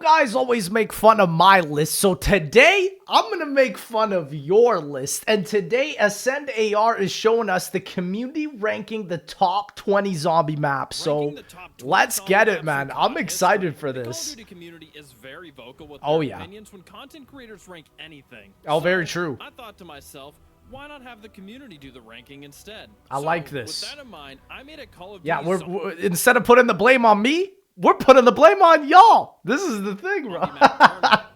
guys always make fun of my list, so today I'm going to make fun of your list. And today Ascend AR is showing us the community ranking the top 20 zombie maps. So let's get it, man. I'm excited for this. The Call of Duty community is very vocal with their opinions when content creators rank anything. Oh, very true. I thought to myself, why not have the community do the ranking instead? I like this. With that in mind, I made a Call of Duty. Yeah, we're instead of putting the blame on me, we're putting the blame on y'all. This is the thing, bro.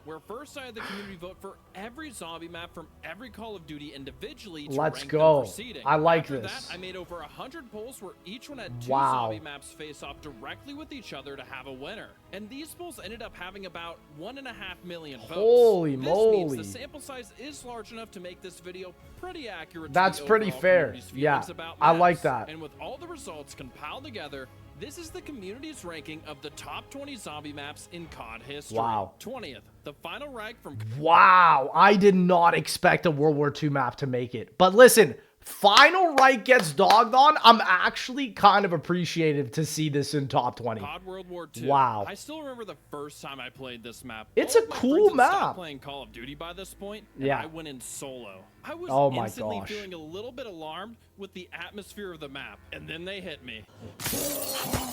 Where first I had the community vote for every zombie map from every Call of Duty individually to Let's rank go. them proceeding. I like After this. That, I made over 100 polls where each one had two zombie maps face off directly with each other to have a winner. And these polls ended up having about 1.5 million votes. Holy this moly. means the sample size is large enough to make this video pretty accurate. That's to the pretty fair. Yeah, I like that. And with all the results compiled together, this is the community's ranking of the top 20 zombie maps in COD history. Wow. 20th, the final Reich from... Wow, I did not expect a World War II map to make it. But listen, final Reich gets dogged on. I'm actually kind of appreciative to see this in top 20. COD World War II. Wow. I still remember the first time I played this map. It's a cool map. Playing Call of Duty by this point, and yeah. I went in solo. I was instantly feeling a little bit alarmed with the atmosphere of the map, and then they hit me.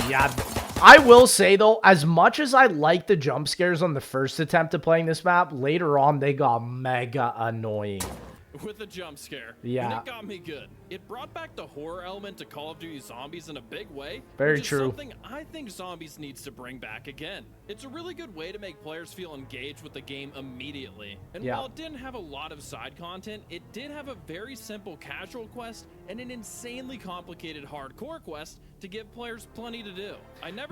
Yeah, I will say though, as much as I like the jump scares on the first attempt of playing this map, later on they got mega annoying. With a jump scare. Yeah. And it got me good. It brought back the horror element to Call of Duty Zombies in a big way. Very true. Something I think Zombies needs to bring back again. It's a really good way to make players feel engaged with the game immediately. And while it didn't have a lot of side content, it did have a very simple casual quest and an insanely complicated hardcore quest to give players plenty to do.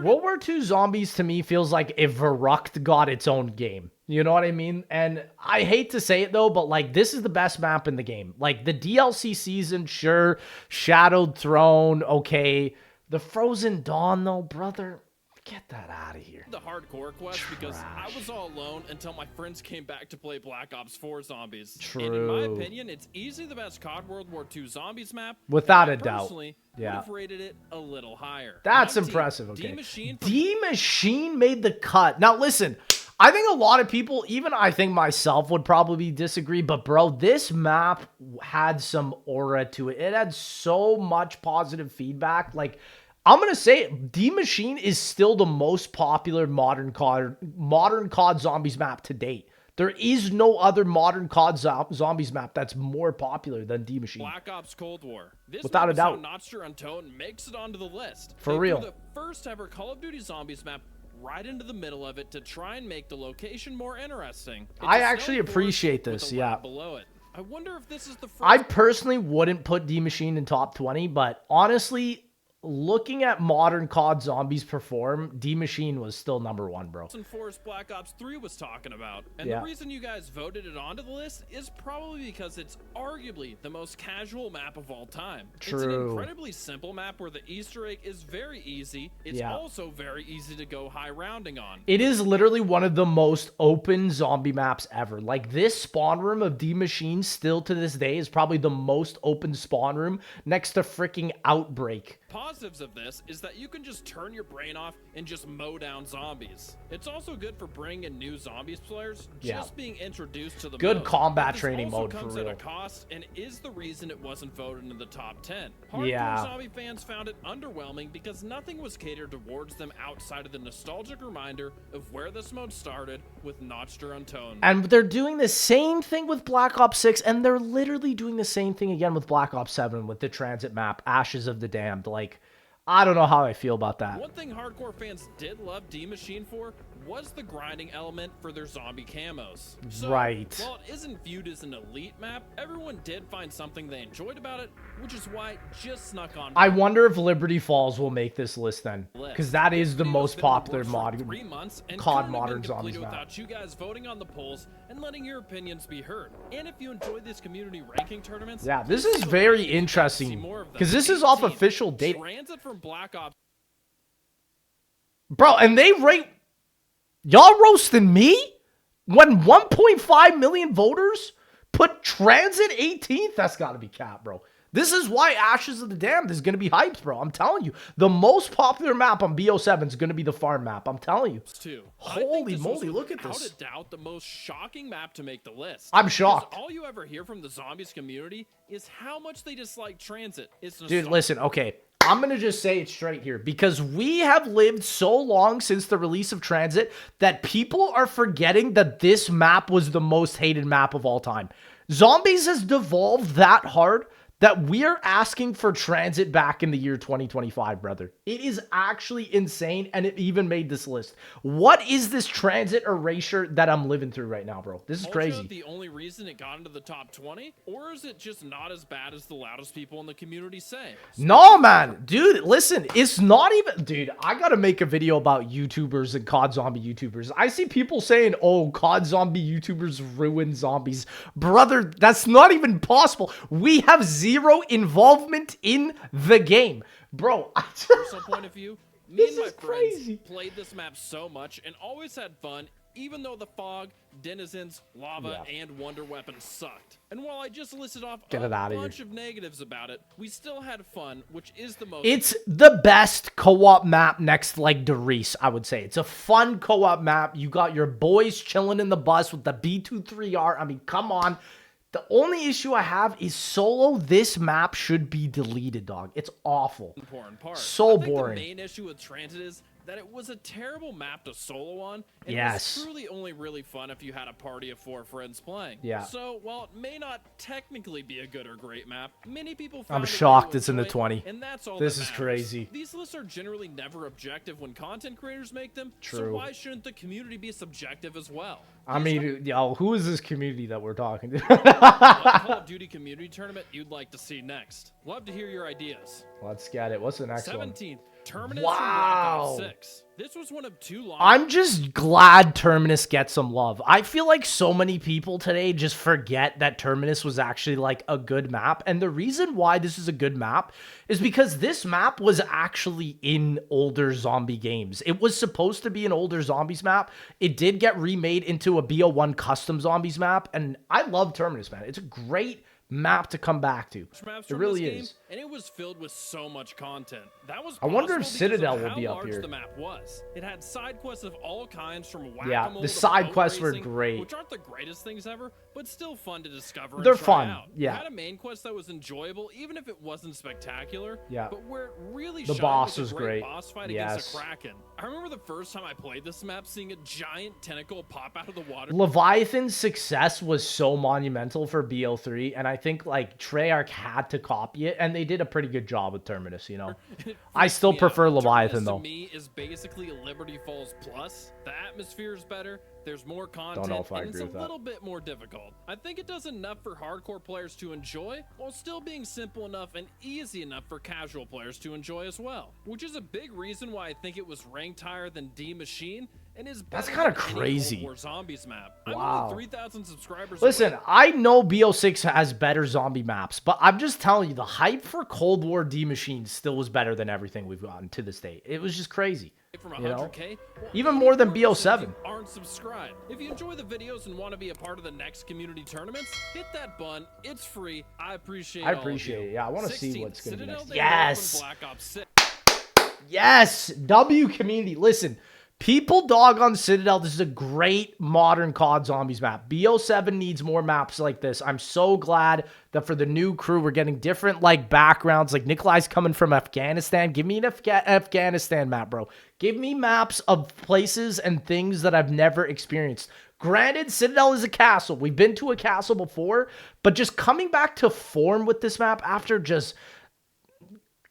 World War II Zombies to me feels like if Verrucht got its own game. You know what I mean? And I hate to say it though, but like this is the best map in the game. Like the DLC season, sure. Shadowed Throne, okay. The Frozen Dawn though, brother. Get that out of here. The hardcore quest because I was all alone until my friends came back to play Black Ops 4 Zombies. True. And in my opinion, it's easily the best COD World War II Zombies map. Without a doubt. Personally, would have rated it a little higher. That's impressive. Okay. D-Machine made the cut. Now listen, I think a lot of people, even I think myself, would probably disagree. But bro, this map had some aura to it. It had so much positive feedback. Like, I'm going to say it, D-Machine is still the most popular modern COD Zombies map to date. There is no other modern COD Zombies map that's more popular than D-Machine. Black Ops Cold War. This Without a doubt. Maschine and Toten makes it onto the list. For real. The first ever Call of Duty Zombies map right into the middle of it to try and make the location more interesting. I actually appreciate this, yeah. Below it. I wonder if this is the first... I personally wouldn't put D-Machine in top 20, but honestly, looking at modern COD Zombies perform, D-Machine was still number one, bro. Forest Black Ops 3 was talking about. And the reason you guys voted it onto the list is probably because it's arguably the most casual map of all time. True. It's an incredibly simple map where the Easter egg is very easy. It's also very easy to go high rounding on. It is literally one of the most open zombie maps ever. Like this spawn room of D-Machine still to this day is probably the most open spawn room next to freaking Outbreak. Positives of this is that you can just turn your brain off and just mow down zombies. It's also good for bringing in new zombies players, just being introduced to the good mode. combat training mode for comes real. At a cost and is the reason it wasn't voted into the top 10. Hardcore zombie fans found it underwhelming because nothing was catered towards them outside of the nostalgic reminder of where this mode started with Notcher and Tone. And they're doing the same thing with Black Ops 6, and they're literally doing the same thing again with Black Ops 7 with the transit map, Ashes of the Damned. Like, I don't know how I feel about that. One thing hardcore fans did love D-Machine for was the grinding element for their zombie camos. So, while it isn't viewed as an elite map, everyone did find something they enjoyed about it, which is why it just snuck on. I wonder if Liberty Falls will make this list then, because that is the most popular COD modern zombies map. Without you guys voting on the polls and letting your opinions be heard. And if you enjoy these community ranking tournaments, this is very interesting because this is off official data. Transit from Black Ops. Bro, and they rate... Y'all roasting me? When 1.5 million voters put Transit 18th? That's got to be cap, bro. This is why Ashes of the Damned is going to be hyped, bro. I'm telling you. The most popular map on BO7 is going to be the farm map. I'm telling you. Holy moly, look at this. Without a doubt, the most shocking map to make the list. I'm shocked. All you ever hear from the zombies community is how much they dislike transit. Dude, listen, okay. I'm going to just say it straight here because we have lived so long since the release of Transit that people are forgetting that this map was the most hated map of all time. Zombies has devolved that hard that we're asking for Transit back in the year 2025, brother. It is actually insane, and it even made this list. What is this Transit erasure that I'm living through right now, bro? This is crazy. The only reason it got into the top 20? Or is it just not as bad as the loudest people in the community say? No, man. Dude, listen, it's not even... Dude, I gotta make a video about YouTubers and COD Zombie YouTubers. I see people saying, oh, COD Zombie YouTubers ruin zombies. Brother, that's not even possible. We have zero involvement in the game. Bro, personal point of view, me and my friends played this map so much and always had fun, even though the fog, denizens, lava, and wonder weapons sucked. And while I just listed off a bunch of negatives about it, we still had fun, which is the most... It's the best co-op map next to, like, Riese, I would say. It's a fun co-op map. You got your boys chilling in the bus with the B23R. I mean, come on. The only issue I have is solo. This map should be deleted, dog. It's awful. Important part. So boring. The main issue with Transit is that it was a terrible map to solo on, and it was truly only really fun if you had a party of 4 friends playing. Yeah. So, while it may not technically be a good or great map, many people found I'm shocked it's in the 20. And that's all this is crazy. These lists are generally never objective when content creators make them, True. so why shouldn't the community be subjective as well? I mean, yo, who is this community that we're talking to? What Call of Duty community tournament you'd like to see next? Love to hear your ideas. Let's get it. What's the next 17th, one? Terminus from Black Ops 6. This was one of 2 long... I'm just glad Terminus gets some love. I feel like so many people today just forget that Terminus was actually like a good map. And the reason why this is a good map is because this map was actually in older zombie games. It was supposed to be an older zombies map. It did get remade into a BO1 custom zombies map. And I love Terminus, man. It's a great map to come back to. It really is. And it was filled with so much content. That was I wonder if Citadelle will be up here. The map was. It had side quests of all kinds from whack-a-mole. Yeah, the side quests were great. Which aren't the greatest things ever, but still fun to discover. They're and try fun. Out. Yeah. It had a main quest that was enjoyable, even if it wasn't spectacular. Yeah. But where it really the shined boss was was a great. Boss fight against a Kraken. I remember the first time I played this map, seeing a giant tentacle pop out of the water. Leviathan's success was so monumental for BO3, and I think like Treyarch had to copy it, and they did a pretty good job with Terminus, you know. I still prefer Leviathan, though. To me is basically Liberty Falls Plus. The atmosphere is better. There's more content, Don't know if I and agree it's with a little bit more difficult. I think it does enough for hardcore players to enjoy, while still being simple enough and easy enough for casual players to enjoy as well. Which is a big reason why I think it was ranked higher than D Machine, and is that's kind of crazy. War Zombies map. Wow. I'm only 3,000 subscribers. Listen, I know BO6 has better zombie maps, but I'm just telling you, the hype for Cold War D Machine still was better than everything we've gotten to this day. It was just crazy. From you know? 100K, well, even more than BO7. Aren't subscribed. If you enjoy the videos and want to be a part of the next community tournaments, hit that button. It's free. I appreciate it. Yeah, I want to see what's going to be next. Yes. Black Ops 6. Yes. W community. Listen, people dog on Citadelle. This is a great modern COD Zombies map. BO7 needs more maps like this. I'm so glad that for the new crew, we're getting different like backgrounds. Like Nikolai's coming from Afghanistan. Give me an Afghanistan map, bro. Give me maps of places and things that I've never experienced. Granted, Citadelle is a castle. We've been to a castle before, but just coming back to form with this map after just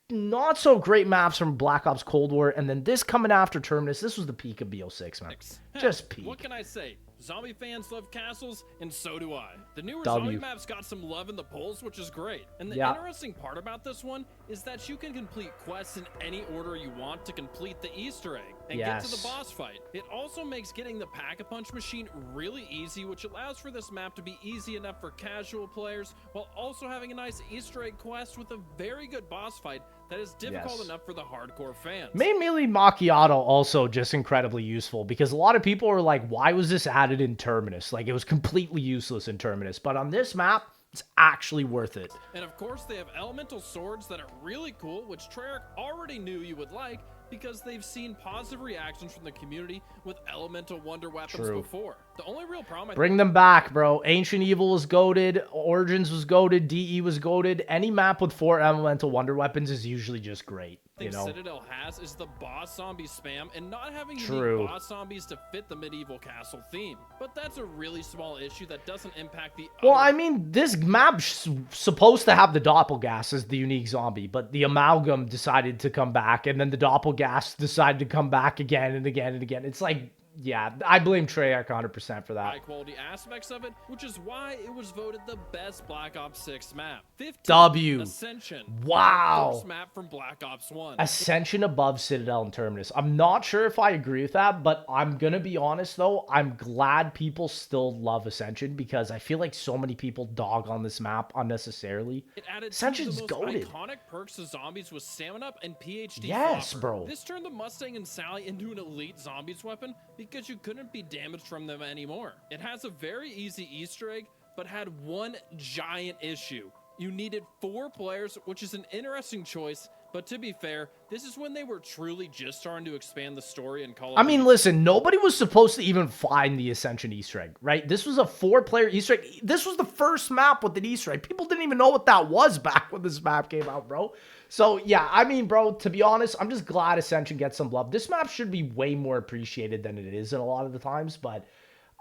not so great maps from Black Ops Cold War, and then this coming after Terminus, this was the peak of BO6, man. Just peak. What can I say? Zombie fans love castles, and so do I. The newer zombie maps got some love in the polls, which is great. And the interesting part about this one is that you can complete quests in any order you want to complete the Easter egg and get to the boss fight. It also makes getting the Pack-a-Punch machine really easy, which allows for this map to be easy enough for casual players, while also having a nice Easter egg quest with a very good boss fight that is difficult enough for the hardcore fans. Main melee Macchiato also just incredibly useful because a lot of people are like, why was this added in Terminus? Like, it was completely useless in Terminus. But on this map, It's actually worth it. And of course, they have elemental swords that are really cool, which Treyarch already knew you would like, because they've seen positive reactions from the community with elemental wonder weapons before. The only real problem... Bring them back, bro. Ancient Evil was goated. Origins was goated. DE was goated. Any map with 4 elemental wonder weapons is usually just great. You know? Citadelle has is the boss zombie spam and not having unique boss zombies to fit the medieval castle theme. But that's a really small issue that doesn't impact the Well, I mean, this map's supposed to have the Doppelgas as the unique zombie, but the Amalgam decided to come back, and then the Doppelgas decided to come back again and again and again. It's like, yeah, I blame Treyarch 100% for that. High quality aspects of it, which is why it was voted the best Black Ops 6 map. 15, W. Ascension. Wow. First map from Black Ops 1. Ascension above Citadelle and Terminus. I'm not sure if I agree with that, but I'm going to be honest, though. I'm glad people still love Ascension because I feel like so many people dog on this map unnecessarily. It added Ascension's two of the most goated. iconic perks to zombies with Stamina Up and PhD. Yes, Flopper. bro. This turned the Mustang and Sally into an elite zombies weapon because you couldn't be damaged from them anymore. It has a very easy Easter egg, but had one giant issue. You needed 4 players, which is an interesting choice, but to be fair, this is when they were truly just starting to expand the story and Call of Duty. I mean, listen, nobody was supposed to even find the Ascension Easter egg, right? This was a 4-player Easter egg. This was the first map with an Easter egg. People didn't even know what that was back when this map came out, bro. So, yeah, I mean, bro, to be honest, I'm just glad Ascension gets some love. This map should be way more appreciated than it is in a lot of the times, but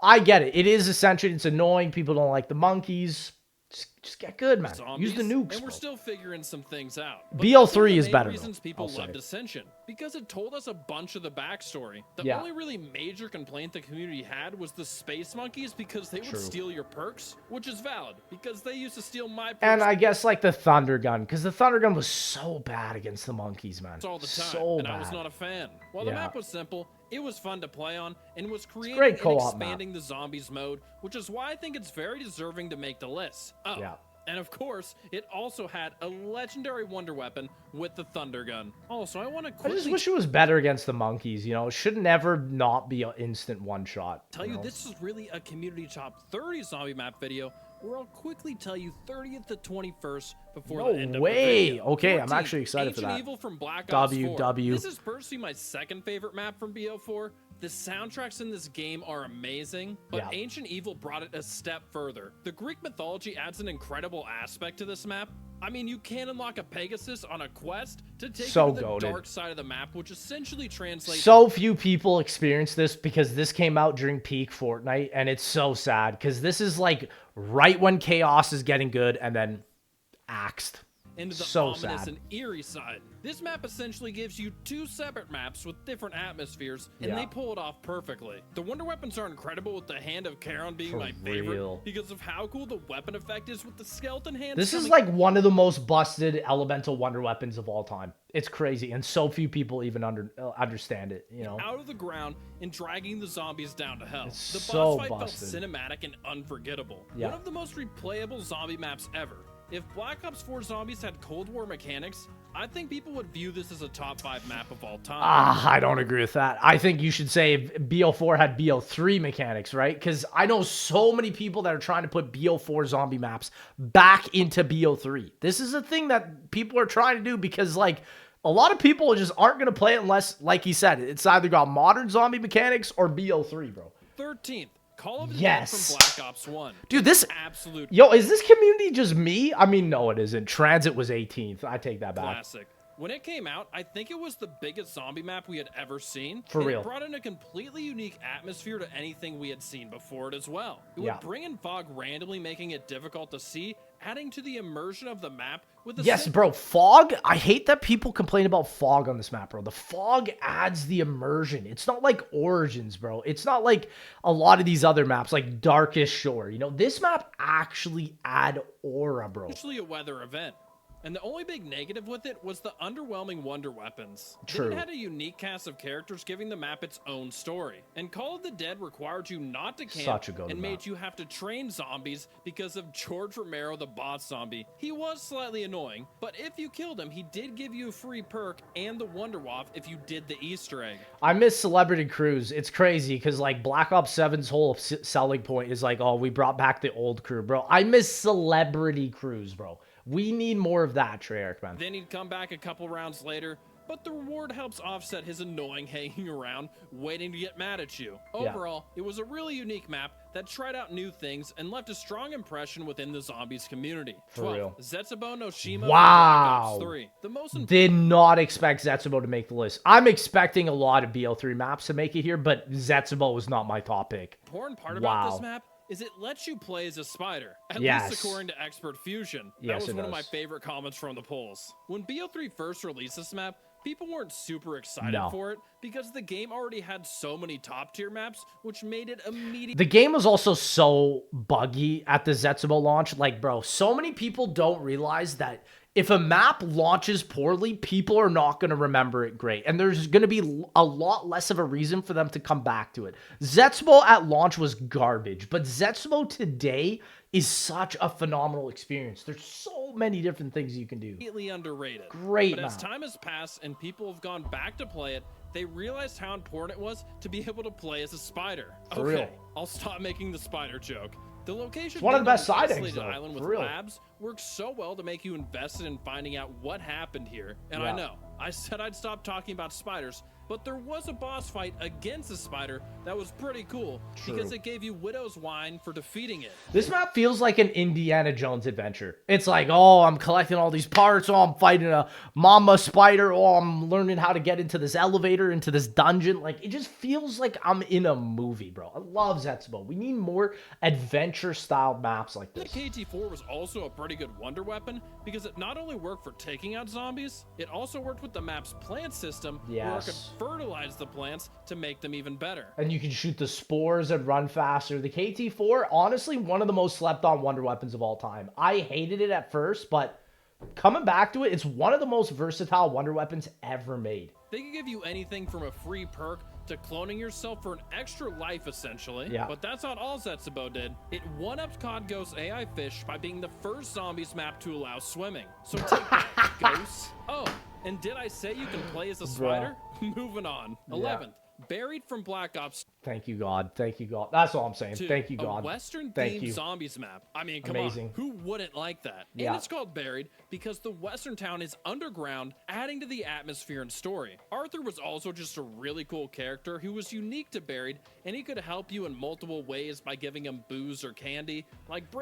I get it. It is Ascension. It's annoying. People don't like the monkeys. Just get good, man. Zombies, Use the nukes, and we're bro. still figuring some things out. But BL3 is better, reasons though, people I'll loved say. Ascension because it told us a bunch of the backstory. The only really major complaint the community had was the space monkeys because they would steal your perks, which is valid because they used to steal my perks. And I guess like the Thunder Gun, because the Thunder Gun was so bad against the monkeys, man. all the time, so and bad. I was not a fan. While the map was simple, it was fun to play on and was creating great and co-op expanding the zombies mode, which is why I think it's very deserving to make the list. And of course, it also had a legendary wonder weapon with the Thunder Gun. Also, I want to quickly... I just wish it was better against the monkeys, you know? It should never not be an instant one-shot. Tell you, this is really a community top 30 zombie map video, where I'll quickly tell you 30th to 21st before the end of the video. Okay, 14th, I'm actually excited for that. Ancient Evil from Black Ops 4. WW. This is personally my second favorite map from BO4. The soundtracks in this game are amazing, but Ancient Evil brought it a step further. The Greek mythology adds an incredible aspect to this map. I mean, you can unlock a Pegasus on a quest to take you to the dark side of the map, which essentially translates... So few people experience this because this came out during peak Fortnite, and it's so sad because this is like right when Chaos is getting good and then axed. Into the ominous and eerie side. This map essentially gives you 2 separate maps with different atmospheres, and they pull it off perfectly. The wonder weapons are incredible, with the Hand of Charon being my favorite because of how cool the weapon effect is with the skeleton hands. This is like one of the most busted elemental wonder weapons of all time. It's crazy, and so few people even understand it, you know? Out of the ground and dragging the zombies down to hell. It's the so boss fight busted. felt cinematic and unforgettable. One of the most replayable zombie maps ever. If Black Ops 4 Zombies had Cold War mechanics, I think people would view this as a top 5 map of all time. I don't agree with that. I think you should say if BO4 had BO3 mechanics, right? Because I know so many people that are trying to put BO4 zombie maps back into BO3. This is a thing that people are trying to do because, like, a lot of people just aren't going to play it unless, like he said, it's either got modern zombie mechanics or BO3, bro. 13th. Call of the Dead from Black Ops 1. Dude, this absolute... Yo, is this community just me? I mean, no, it isn't. Transit was 18th. I take that back. Classic. When it came out, I think it was the biggest zombie map we had ever seen. For real. It brought in a completely unique atmosphere to anything we had seen before it as well. It would bring in fog randomly, making it difficult to see, adding to the immersion of the map with the... Yes, bro, fog. I hate that people complain about fog on this map, bro. The fog adds the immersion. It's not like Origins, bro. It's not like a lot of these other maps, like Darkest Shore. You know, this map actually add aura, bro. Actually a weather event. And the only big negative with it was the underwhelming wonder weapons. True. It had a unique cast of characters giving the map its own story. And Call of the Dead required you not to camp and made you have to train zombies because of George Romero, the boss zombie. He was slightly annoying, but if you killed him, he did give you a free perk and the Wonder Waff if you did the Easter egg. I miss Celebrity Crews. It's crazy because like Black Ops 7's whole selling point is like, oh, we brought back the old crew, bro. I miss Celebrity Crews, bro. We need more of that, Treyarch, man. Then he'd come back a couple rounds later, but the reward helps offset his annoying hanging around, waiting to get mad at you. Overall, it was a really unique map that tried out new things and left a strong impression within the zombies community. For real. Zetsubou no Shima. Wow. 3. The most Did not expect Zetsubou to make the list. I'm expecting a lot of BO3 maps to make it here, but Zetsubou was not my top pick. Important part about this map is it lets you play as a spider, at least according to Expert Fusion. That was one of my favorite comments from the polls. When BO3 first released this map, people weren't super excited for it because the game already had so many top-tier maps, which made it immediate. The game was also so buggy at the Zetsubou launch. Like, bro, so many people don't realize that if a map launches poorly, people are not going to remember it great. And there's going to be a lot less of a reason for them to come back to it. Zetsubou at launch was garbage, but Zetsubou today is such a phenomenal experience. There's so many different things you can do. Immediately underrated. Great But map. as time has passed and people have gone back to play it, they realized how important it was to be able to play as a spider. For real. I'll stop making the spider joke. The location, it's one of the best side isolated though. island with labs, works so well to make you invested in finding out what happened here. And I know, I said I'd stop talking about spiders, but there was a boss fight against a spider that was pretty cool because it gave you Widow's Wine for defeating it. This map feels like an Indiana Jones adventure. It's like, oh, I'm collecting all these parts. Oh, I'm fighting a mama spider. Oh, I'm learning how to get into this elevator, into this dungeon. Like, it just feels like I'm in a movie, bro. I love Zetsubou. We need more adventure-style maps like this. The KT-4 was also a pretty good wonder weapon because it not only worked for taking out zombies, it also worked with the map's plant system where it could fertilize the plants to make them even better. And you can shoot the spores and run faster. The KT-4, honestly, one of the most slept on wonder weapons of all time. I hated it at first, but coming back to it, it's one of the most versatile wonder weapons ever made. They can give you anything from a free perk to cloning yourself for an extra life, essentially. But that's not all Zetsubou did. It one-upped COD Ghost's AI fish by being the first zombies map to allow swimming. So take that, Ghosts. Oh, and did I say you can play as a spider? Moving on. 11th. Buried from Black Ops. Thank you, God. Thank you, God. That's all I'm saying. Thank you, God. A Western-themed zombies map. I mean, come on. Who wouldn't like that? And it's called Buried because the Western town is underground, adding to the atmosphere and story. Arthur was also just a really cool character who was unique to Buried, and he could help you in multiple ways by giving him booze or candy.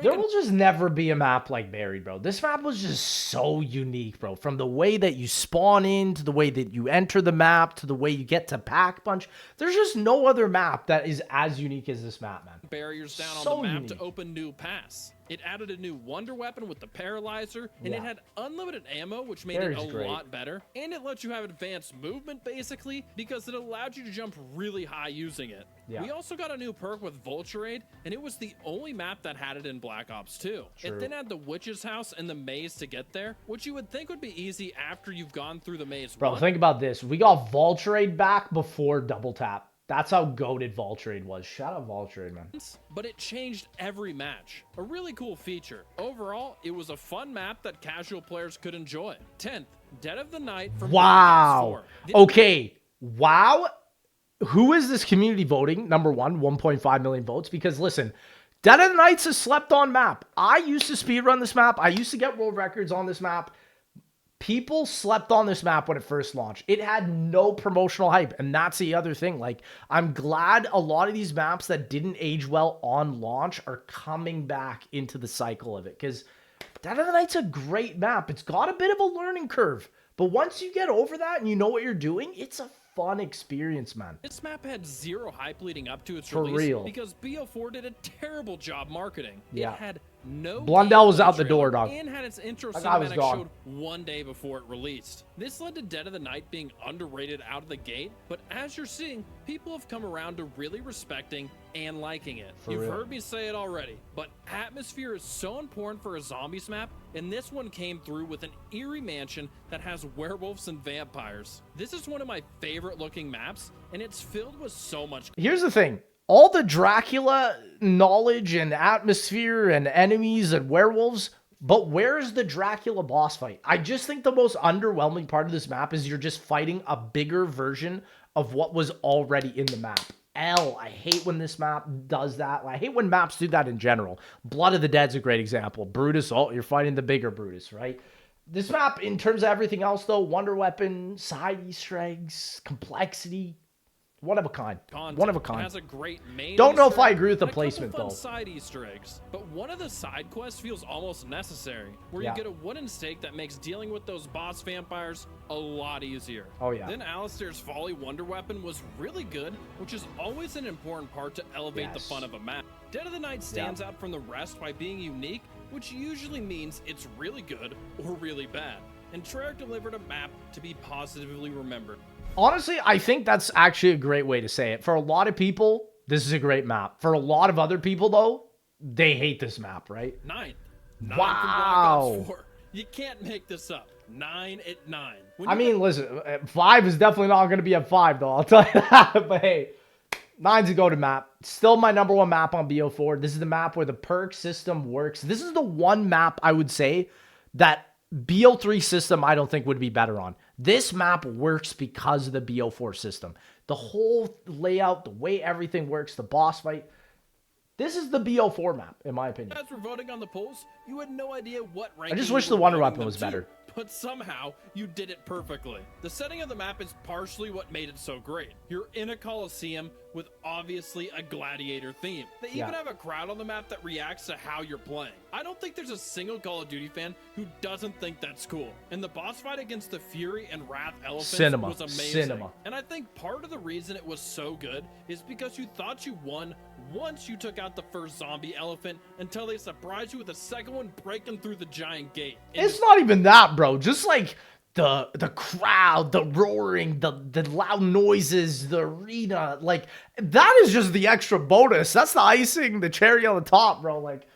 There will just never be a map like Buried, bro. This map was just so unique, bro. From the way that you spawn in, to the way that you enter the map, to the way you get to pack punch. There's just no other map that is as unique as this map, man. Barriers down on the map to open new paths. It added a new wonder weapon with the paralyzer, and it had unlimited ammo, which made it a lot better. And it lets you have advanced movement, basically, because it allowed you to jump really high using it. We also got a new perk with Vulture Aid, and it was the only map that had it in Black Ops 2. It then had the Witch's House and the maze to get there, which you would think would be easy after you've gone through the maze. Bro, think about this. We got Vulture Aid back before Double Tap. That's how goated Vulture Aid was. Shout out Vulture Aid, man. But it changed every match. A really cool feature. Overall, it was a fun map that casual players could enjoy. 10th, Dead of the Night from Wow. Okay. Wow. Who is this community voting? Number one, 1.5 million votes. Because listen, Dead of the Night's a slept on map. I used to speedrun this map. I used to get world records on this map. People slept on this map when it first launched. It had no promotional hype, and that's the other thing. Like, I'm glad a lot of these maps that didn't age well on launch are coming back into the cycle of it, because Dead of the Night's a great map. It's got a bit of a learning curve, but once you get over that and you know what you're doing, it's a fun experience, man. This map had zero hype leading up to its release because BO4 did a terrible job marketing. It had no Blundell was gameplay out the trailer, door, dog. and had its intro That guy was cinematic gone. showed one day before it released. This led to Dead of the Night being underrated out of the gate, but as you're seeing, people have come around to really respecting and liking it. You've heard me say it already, but atmosphere is so important for a zombies map, and this one came through with an eerie mansion that has werewolves and vampires. This is one of my favorite looking maps, and it's filled with so much. Here's the thing. All the Dracula knowledge and atmosphere and enemies and werewolves, but where's the Dracula boss fight? I just think the most underwhelming part of this map is you're just fighting a bigger version of what was already in the map. I hate when this map does that. I hate when maps do that in general. Blood of the Dead's a great example. Brutus, oh, you're fighting the bigger Brutus, right? This map, in terms of everything else, though, Wonder Weapon, side Easter eggs, complexity, one of a kind. One of a kind. It has a great main Don't know if Easter I egg agree with the and a couple placement, fun though. side Easter eggs, but one of the side quests feels almost necessary, where you get a wooden stake that makes dealing with those boss vampires a lot easier. Oh yeah. Then Alistair's Folly Wonder Weapon was really good, which is always an important part to elevate the fun of a map. Dead of the Night stands out from the rest by being unique, which usually means it's really good or really bad. And Treyarch delivered a map to be positively remembered. Honestly, I think that's actually a great way to say it. For a lot of people, this is a great map. For a lot of other people, though, they hate this map, right? 9 Wow. from Black Ops 4. You can't make this up. 9 at 9. I mean, listen, 5 is definitely not going to be at 5, though. I'll tell you that. But hey, 9's a go-to map. Still my number one map on BO4. This is the map where the perk system works. This is the one map I would say that BO3 system I don't think would be better on. This map works because of the BO4 system. The whole layout, the way everything works, the boss fight. This is the BO4 map, in my opinion. As we're voting on the polls, you had no idea what ranking I just wish you the were Wonder voting Weapon them was to, better. but somehow you did it perfectly. The setting of the map is partially what made it so great. You're in a coliseum with obviously a gladiator theme. They even have a crowd on the map that reacts to how you're playing. I don't think there's a single Call of Duty fan who doesn't think that's cool. And the boss fight against the Fury and Wrath Elephants was amazing. And I think part of the reason it was so good is because you thought you won once you took out the first zombie elephant until they surprised you with a second one breaking through the giant gate. It's not even that, bro. Just like the crowd, the roaring, the loud noises, the arena, like that is just the extra bonus. That's the icing, the cherry on the top, bro. Like,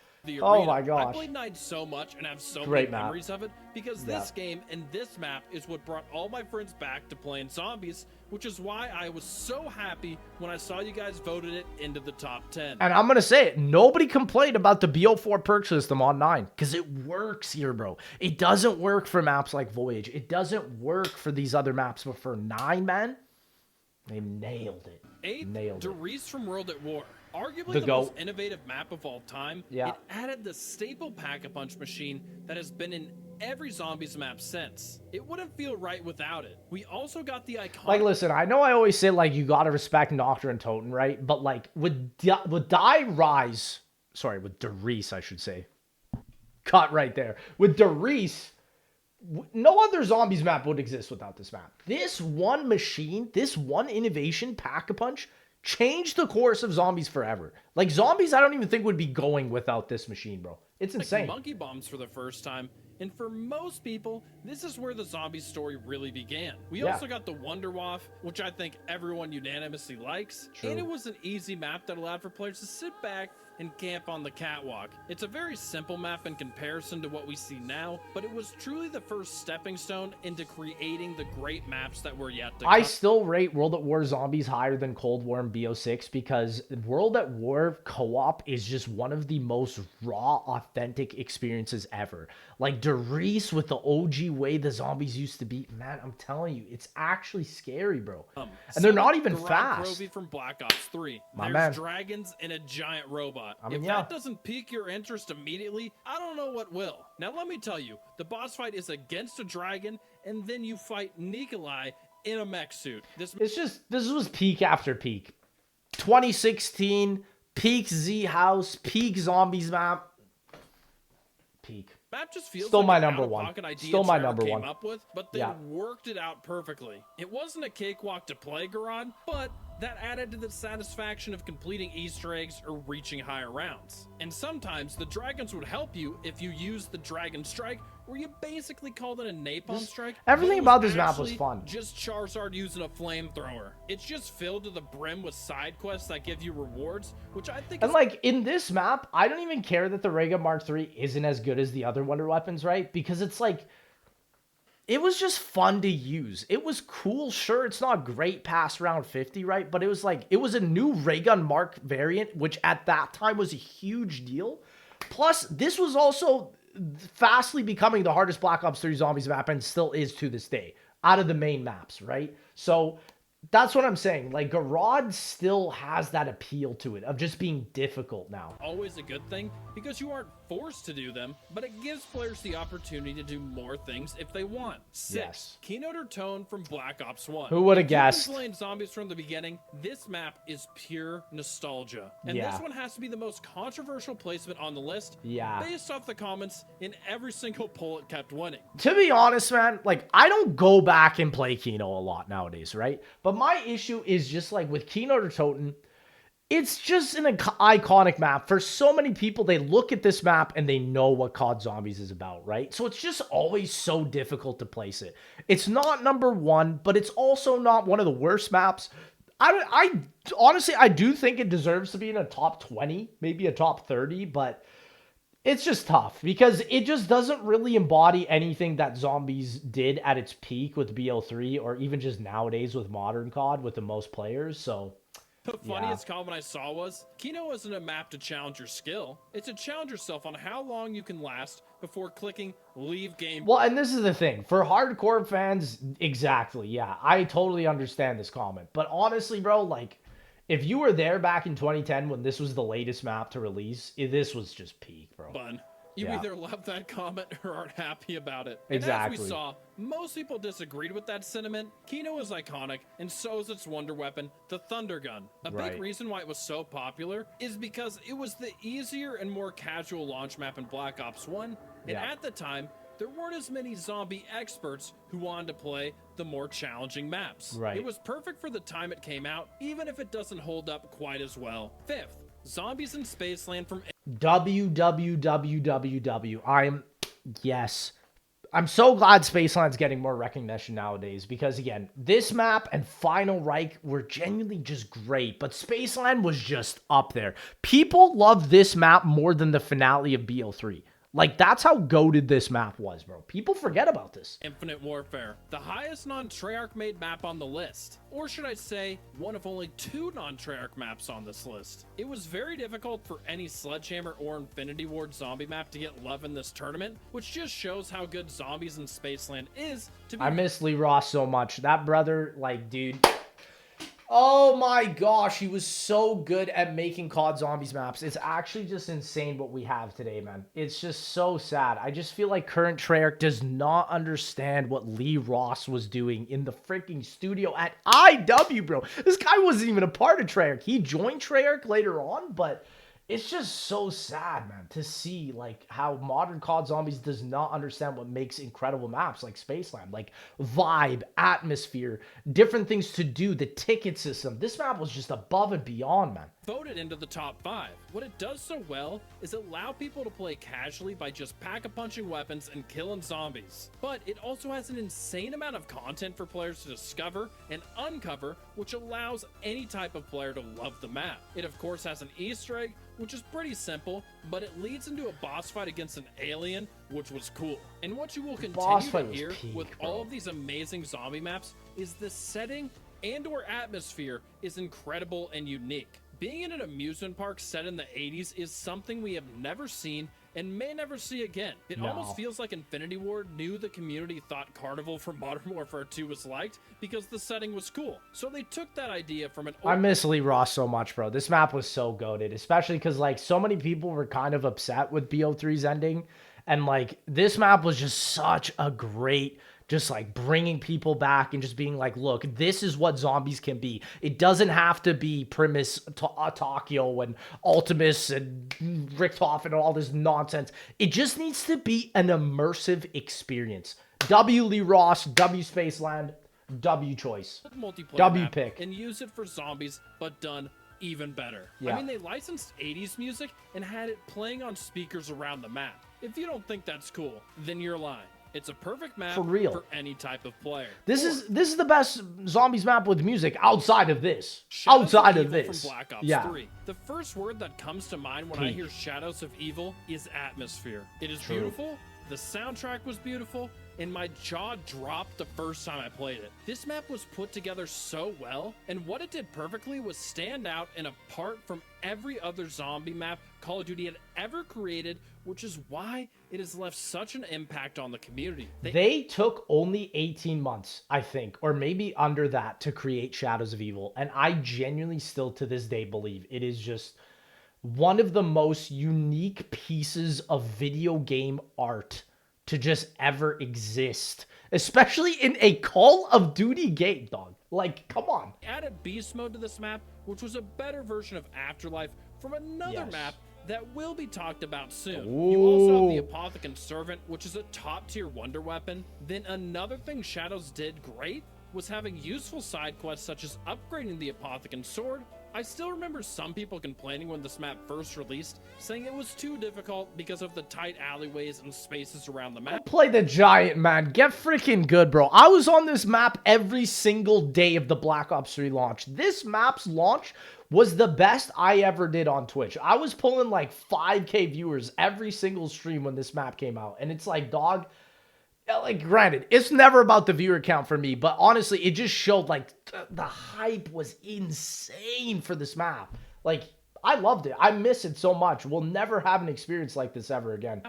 oh my gosh. I played 9 so much and have so many memories of it because this game and this map is what brought all my friends back to playing zombies, which is why I was so happy when I saw you guys voted it into the top 10. And I'm going to say it. Nobody complained about the BO4 perk system on 9 because it works here, bro. It doesn't work for maps like Voyage. It doesn't work for these other maps, but for 9, man, they nailed it. 8, nailed it. Reese from World at War. Arguably the most innovative map of all time, it added the staple pack-a-punch machine that has been in every zombies map since. It wouldn't feel right without it. We also got the iconic... Like, listen, I know I always say, like, you gotta respect Nocturne and Toten, right? But, like, with Reese, I should say. Cut right there. With Reese, no other zombies map would exist without this map. This one machine, this one innovation, Pack-a-Punch, changed the course of zombies forever. Like, zombies, I don't even think would be going without this machine, bro. It's insane. Monkey bombs for the first time, and for most people, this is where the zombie story really began. We also got the Wonder Waff, which I think everyone unanimously likes, and it was an easy map that allowed for players to sit back and camp on the catwalk. It's a very simple map in comparison to what we see now, but it was truly the first stepping stone into creating the great maps that were yet to come. I still rate World at War Zombies higher than Cold War and BO6 because World at War co-op is just one of the most raw, authentic experiences ever. Like Reese with the OG way the zombies used to be, man, I'm telling you, it's actually scary, bro. And they're not even Gorod fast. Krovi from Black Ops 3. My There's man. dragons and a giant robot. I mean, if that doesn't pique your interest immediately, I don't know what will. Now let me tell you, the boss fight is against a dragon, and then you fight Nikolai in a mech suit. This was peak after peak. 2016, peak Z House, peak Zombies map. Peak. Map just feels still like my an number out-of-pocket one. idea Still my Trevor number came one. up with, but they worked it out perfectly. It wasn't a cakewalk to play, Gorod, but that added to the satisfaction of completing Easter eggs or reaching higher rounds. And sometimes the dragons would help you if you used the Dragon Strike, where you basically called it a napalm strike. Everything about this map was fun. Just Charizard using a flamethrower. It's just filled to the brim with side quests that give you rewards, which I think and like in this map, I don't even care that the Ray Gun Mark III isn't as good as the other Wonder Weapons, right? Because it's like, it was just fun to use. It was cool. Sure, it's not great past round 50, right? But it was like, it was a new Ray Gun Mark variant, which at that time was a huge deal. Plus, this was also fastly becoming the hardest Black Ops 3 Zombies map, and still is to this day, out of the main maps, right? So that's what I'm saying. Like, Gorod still has that appeal to it of just being difficult now. Always a good thing because you aren't forced to do them, but it gives players the opportunity to do more things if they want. 6. Yes. Kino der Toten from Black Ops 1. Who would have guessed? If you've been playing zombies from the beginning, this map is pure nostalgia. And Yeah. this one has to be the most controversial placement on the list. Yeah. Based off the comments, in every single poll it kept winning. To be honest, man, like, I don't go back and play Kino a lot nowadays, right? But my issue is just like with Kino der Toten, it's just an iconic map. For so many people, they look at this map and they know what COD Zombies is about, right? So it's just always so difficult to place it. It's not number one, but it's also not one of the worst maps. I honestly, I do think it deserves to be in a top 20, maybe a top 30, but it's just tough because it just doesn't really embody anything that Zombies did at its peak with BO3 or even just nowadays with modern COD with the most players. So the funniest comment I saw was, Kino isn't a map to challenge your skill. It's to challenge yourself on how long you can last before clicking leave game. Well, and this is the thing. For hardcore fans, exactly, yeah. I totally understand this comment. But honestly, bro, like, if you were there back in 2010 when this was the latest map to release, this was just peak, bro. Fun. You either love that comment or aren't happy about it. Exactly. And as we saw, most people disagreed with that sentiment. Kino is iconic, and so is its wonder weapon, the Thunder Gun. A big reason why it was so popular is because it was the easier and more casual launch map in Black Ops 1, and at the time, there weren't as many zombie experts who wanted to play the more challenging maps. Right. It was perfect for the time it came out, even if it doesn't hold up quite as well. 5th, Zombies in Spaceland from WWWWW. Yes. I'm so glad Spaceland's getting more recognition nowadays because, again, this map and Final Reich were genuinely just great, but Spaceland was just up there. People love this map more than the finale of BO3. Like, that's how goated this map was, bro. People forget about this. Infinite Warfare, the highest non-Treyarch made map on the list. Or should I say, one of only 2 non-Treyarch maps on this list. It was very difficult for any Sledgehammer or Infinity Ward zombie map to get love in this tournament, which just shows how good Zombies in Spaceland is to be— I miss Lee Ross so much. That brother, like, dude— oh my gosh, he was so good at making COD Zombies maps. It's actually just insane what we have today, man. It's just so sad. I just feel like current Treyarch does not understand what Lee Ross was doing in the freaking studio at IW, bro. This guy wasn't even a part of Treyarch. He joined Treyarch later on, but it's just so sad, man, to see like how modern COD Zombies does not understand what makes incredible maps like Spaceland, like vibe, atmosphere, different things to do, the ticket system. This map was just above and beyond, man. Voted into the top 5. What it does so well is allow people to play casually by just pack-a-punching weapons and killing zombies. But it also has an insane amount of content for players to discover and uncover, which allows any type of player to love the map. It of course has an Easter egg, which is pretty simple, but it leads into a boss fight against an alien, which was cool. And what you will continue to hear with all of these amazing zombie maps is the setting and or atmosphere is incredible and unique. Being in an amusement park set in the 80s is something we have never seen and may never see again. It almost feels like Infinity Ward knew the community thought Carnival from Modern Warfare 2 was liked because the setting was cool. So they took that idea from an— I miss Lee Ross so much, bro. This map was so goated, especially because like so many people were kind of upset with BO3's ending. And like this map was just such a great, just like bringing people back and just being like, look, this is what zombies can be. It doesn't have to be Primus, Takio, and Ultimus, and Richtofen, and all this nonsense. It just needs to be an immersive experience. W. Lee Ross, W. Spaceland. W choice. Multiplayer W map pick. And use it for zombies, but done even better. Yeah. I mean, they licensed 80s music and had it playing on speakers around the map. If you don't think that's cool, then you're lying. It's a perfect map For real. for any type of player. This is the best zombies map with music outside of this. Shadows outside of of Evil this. From Black Ops yeah. 3. The first word that comes to mind when I hear Shadows of Evil is atmosphere. It is beautiful. The soundtrack was beautiful, and my jaw dropped the first time I played it. This map was put together so well, and what it did perfectly was stand out and apart from every other zombie map Call of Duty had ever created, which is why it has left such an impact on the community. They took only 18 months, I think, or maybe under that, to create Shadows of Evil, and I genuinely still to this day believe it is just one of the most unique pieces of video game art to just ever exist, especially in a Call of Duty game, dog. Like, come on. Added beast mode to this map, which was a better version of Afterlife from another map that will be talked about soon. Ooh. You also have the Apothecon Servant, which is a top-tier wonder weapon. Then another thing Shadows did great was having useful side quests such as upgrading the Apothecon Sword. I still remember some people complaining when this map first released, saying it was too difficult because of the tight alleyways and spaces around the map. Play the giant, man. Get freaking good, bro. I was on this map every single day of the Black Ops 3 launch. This map's launch was the best I ever did on Twitch. I was pulling like 5K viewers every single stream when this map came out. And it's like, dog, like, granted, it's never about the viewer count for me, but honestly, it just showed like the hype was insane for this map. Like, I loved it. I miss it so much. We'll never have an experience like this ever again.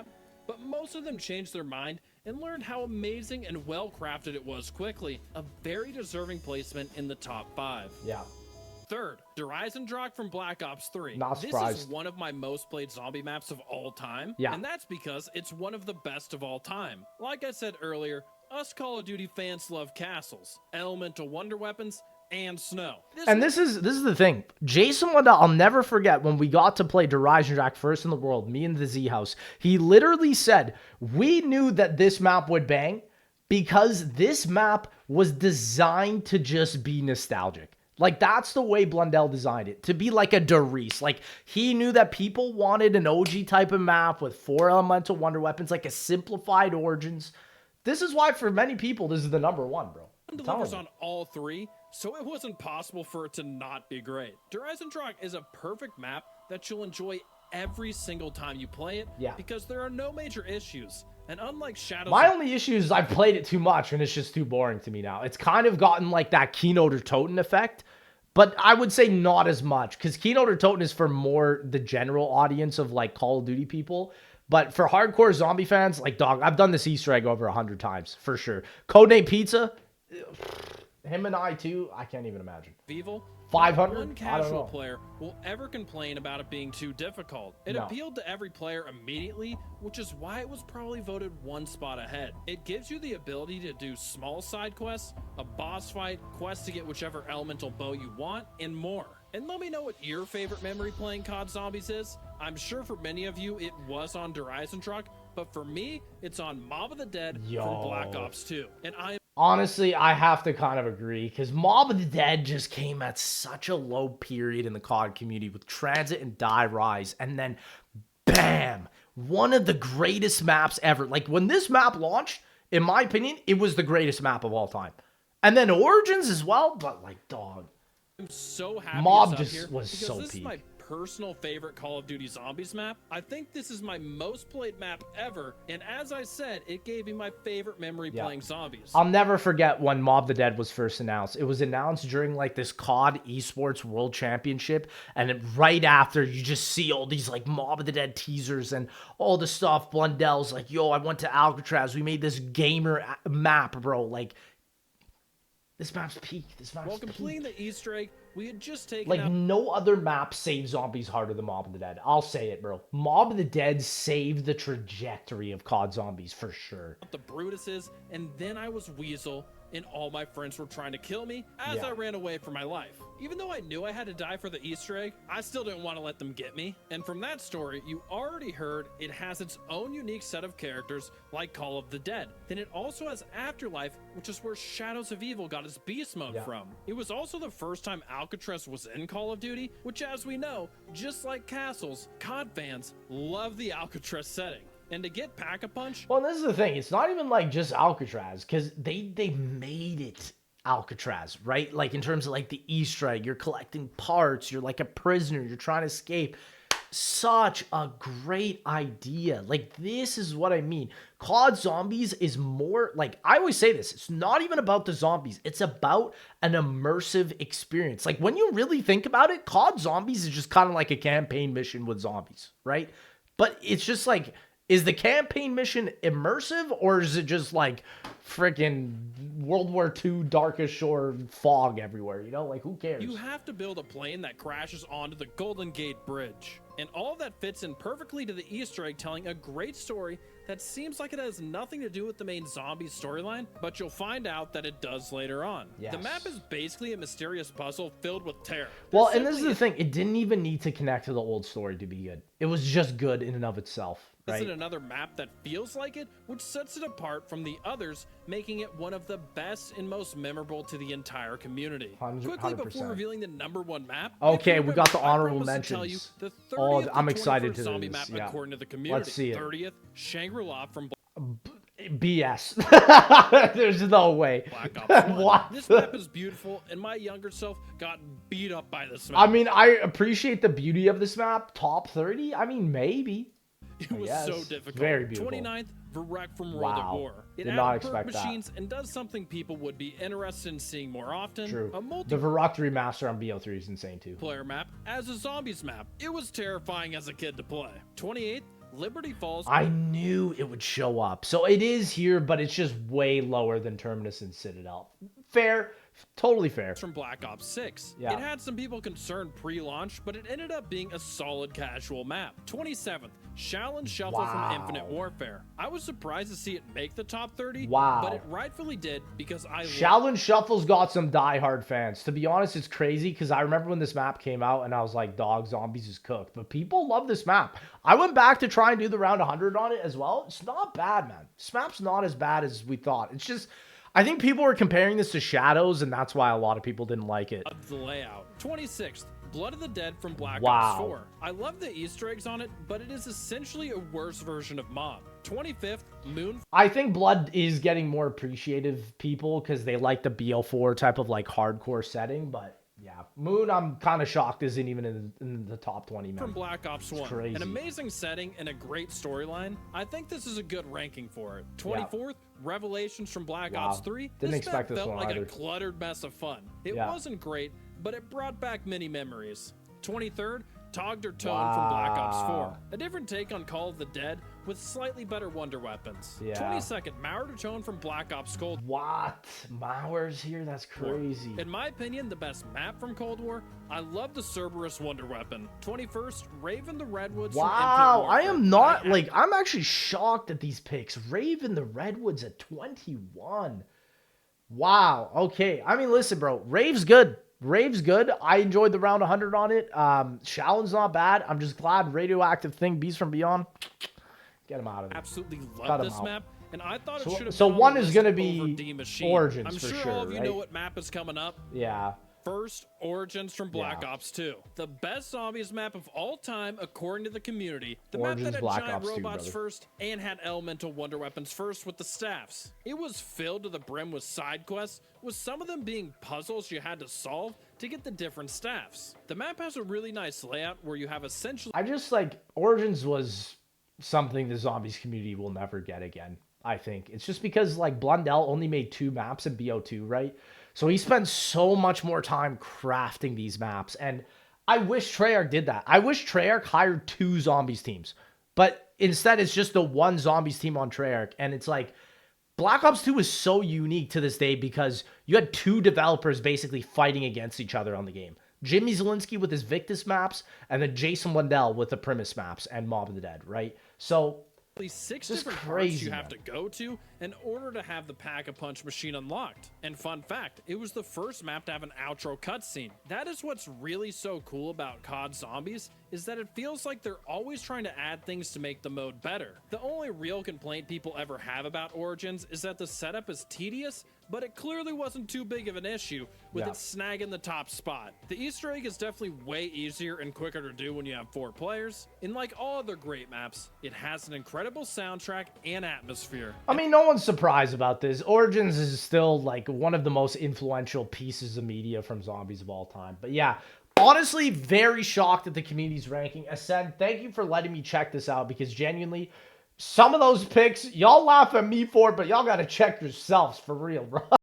But most of them changed their mind and learned how amazing and well crafted it was quickly. A very deserving placement in the top 5. Yeah. Third, Der Eisendrache from Black Ops 3. Not surprised. This is one of my most played zombie maps of all time. Yeah. And that's because it's one of the best of all time. Like I said earlier, us Call of Duty fans love castles, elemental wonder weapons, and snow. This is the thing. Jason Wanda, I'll never forget when we got to play Der Eisendrache first in the world, me and the Z House. He literally said, we knew that this map would bang because this map was designed to just be nostalgic. Like, that's the way Blundell designed it, to be like a Reese. Like, he knew that people wanted an OG type of map with 4 elemental wonder weapons, like a simplified Origins. This is why, for many people, this is the #1, bro. Delivers on all 3, so it wasn't possible for it to not be great. Der Eisendrache is a perfect map that you'll enjoy every single time you play it, because there are no major issues. And unlike Shadows... My only issue is I've played it too much, and it's just too boring to me now. It's kind of gotten like that Kino der Toten effect, but I would say not as much, because Kino der Toten is for more the general audience of, like, Call of Duty people. But for hardcore zombie fans, like, dog, I've done this Easter egg over 100 times, for sure. Codename Pizza, him and I, too, I can't even imagine. Evil. 500? One casual player will ever complain about it being too difficult. It appealed to every player immediately, which is why it was probably voted 1 spot ahead. It gives you the ability to do small side quests, a boss fight, quests to get whichever elemental bow you want, and more. And let me know what your favorite memory playing COD Zombies is. I'm sure for many of you it was on Der Eisendrache, but for me, it's on Mob of the Dead from Black Ops 2. And honestly, I have to kind of agree, because Mob of the Dead just came at such a low period in the COD community with Transit and Die Rise, and then bam, one of the greatest maps ever. Like, when this map launched, in my opinion, it was the greatest map of all time. And then Origins as well, but like, dog, I'm so happy Mob it's up just here was because so this peak. is my personal favorite Call of Duty Zombies map. I think this is my most played map ever, and as I said, it gave me my favorite memory playing zombies. I'll never forget when Mob the Dead was first announced. It was announced during like this COD Esports World Championship, and then right after you just see all these like Mob of the Dead teasers and all the stuff. Blundell's like, yo, I went to Alcatraz, we made this gamer map, bro. Like, this map's peak. This map's While completing the Easter egg, we had just taken like out no other map saves zombies harder than Mob of the Dead. I'll say it, bro. Mob of the Dead saved the trajectory of COD Zombies for sure. the Brutuses, and then I was Weasel, and all my friends were trying to kill me as I ran away for my life. Even though I knew I had to die for the Easter egg, I still didn't want to let them get me. And from that story, you already heard it has its own unique set of characters like Call of the Dead. Then it also has Afterlife, which is where Shadows of Evil got its beast mode from. It was also the first time Alcatraz was in Call of Duty, which, as we know, just like castles, COD fans love the Alcatraz setting. And to get Pack-a-Punch... Well, this is the thing. It's not even like just Alcatraz, because they made it Alcatraz, right? Like in terms of like the Easter egg, you're collecting parts, you're like a prisoner, you're trying to escape. Such a great idea. Like, this is what I mean. COD Zombies is more like, I always say this, it's not even about the zombies, it's about an immersive experience. Like, when you really think about it, COD Zombies is just kind of like a campaign mission with zombies, right? But it's just like, is the campaign mission immersive, or is it just like freaking World War II Darkest Shore fog everywhere? You know, like, who cares? You have to build a plane that crashes onto the Golden Gate Bridge. And all of that fits in perfectly to the Easter egg, telling a great story that seems like it has nothing to do with the main zombie storyline, but you'll find out that it does later on. Yes. The map is basically a mysterious puzzle filled with terror. Well, and this is the thing. It didn't even need to connect to the old story to be good. It was just good in and of itself. Right? Isn't another map that feels like it, which sets it apart from the others, making it one of the best and most memorable to the entire community. 100%. Quickly before revealing the #1 map, okay, we got the honorable mentions. mentions. Oh, I'm excited to zombie this. Map according to the community. Let's see it. 30th, Shangri-La from BS. There's no way. Black Ops 1. What? This map is beautiful, and my younger self got beat up by this map. I mean, I appreciate the beauty of this map. Top 30? I mean, maybe. It was so difficult. Very beautiful. 29th, Varrock from World at War. It Did not added perk expect machines that. and does something people would be interested in seeing more often. True. A The Varrock remaster on BO3 is insane too. multiplayer map as a zombies map. It was terrifying as a kid to play. 28th, Liberty Falls. I knew it would show up. So it is here, but it's just way lower than Terminus and Citadelle. Fair. Totally fair. From Black Ops 6. Yeah. It had some people concerned pre-launch, but it ended up being a solid casual map. 27th, Shaolin Shuffle from Infinite Warfare. I was surprised to see it make the top 30, but it rightfully did because Shaolin Shuffle's got some diehard fans. To be honest, it's crazy because I remember when this map came out and I was like, dog, zombies is cooked. But people love this map. I went back to try and do the round 100 on it as well. It's not bad, man. This map's not as bad as we thought. It's just... I think people were comparing this to Shadows, and that's why a lot of people didn't like it. The layout. 26th, Blood of the Dead from Black Ops 4. I love the Easter eggs on it, but it is essentially a worse version of Mob. 25th, Moon. I think Blood is getting more appreciative people because they like the BO4 type of like hardcore setting, but yeah, Moon, I'm kind of shocked isn't even in the top 20, man. From Black Ops 1. Crazy. An amazing setting and a great storyline. I think this is a good ranking for it. 24th, Revelations from Black Ops 3. Didn't expect this felt one like either. A cluttered mess of fun. It wasn't great, but it brought back many memories. 23rd, Kino der Toten from Black Ops 4. A different take on Call of the Dead with slightly better wonder weapons. 22nd, Mauer der Toten from Black Ops Cold War. What? Mauer's here? That's crazy. In my opinion, the best map from Cold War. I love the Cerberus wonder weapon. 21st, Raven the Redwoods from Infinite Warfare. I am not, like, I'm actually shocked at these picks. Raven the Redwoods at 21. Wow. Okay. I mean, listen, bro. Rave's good. Rave's good. I enjoyed the round 100 on it. Shaolin's not bad. I'm just glad Radioactive Thing, Beast from Beyond, get him out of it. Absolutely love this map, and I thought it should have. So one is going to be Origins I'm for sure sure, all of you right? know what map is coming up. Yeah. First, Origins from Black Ops 2. The best zombies map of all time, according to the community. The Origins, map that had Black giant Ops 2, robots brother. first and had elemental wonder weapons first with the staffs. It was filled to the brim with side quests, with some of them being puzzles you had to solve to get the different staffs. The map has a really nice layout where you have essentially... I just, like, Origins was something the zombies community will never get again, I think. It's just because, like, Blundell only made 2 maps in BO2, right? So he spent so much more time crafting these maps. And I wish Treyarch did that. I wish Treyarch hired 2 zombies teams. But instead, it's just the 1 zombies team on Treyarch. And it's like, Black Ops 2 is so unique to this day because you had 2 developers basically fighting against each other on the game. Jimmy Zielinski with his Victus maps, and then Jason Lundell with the Primus maps and Mob of the Dead, right? So... 6 different parts you have to go to in order to have the Pack-a-Punch machine unlocked. And fun fact, it was the first map to have an outro cutscene. That is what's really so cool about COD Zombies, is that it feels like they're always trying to add things to make the mode better. The only real complaint people ever have about Origins is that the setup is tedious, but it clearly wasn't too big of an issue with it snagging the top spot. The Easter egg is definitely way easier and quicker to do when you have 4 players. And like all other great maps, it has an incredible soundtrack and atmosphere. I mean, no one's surprised about this. Origins is still like one of the most influential pieces of media from zombies of all time. But yeah, honestly, very shocked at the community's ranking. Ascend, thank you for letting me check this out, because genuinely, some of those picks, y'all laugh at me for it, but y'all got to check yourselves for real, bro.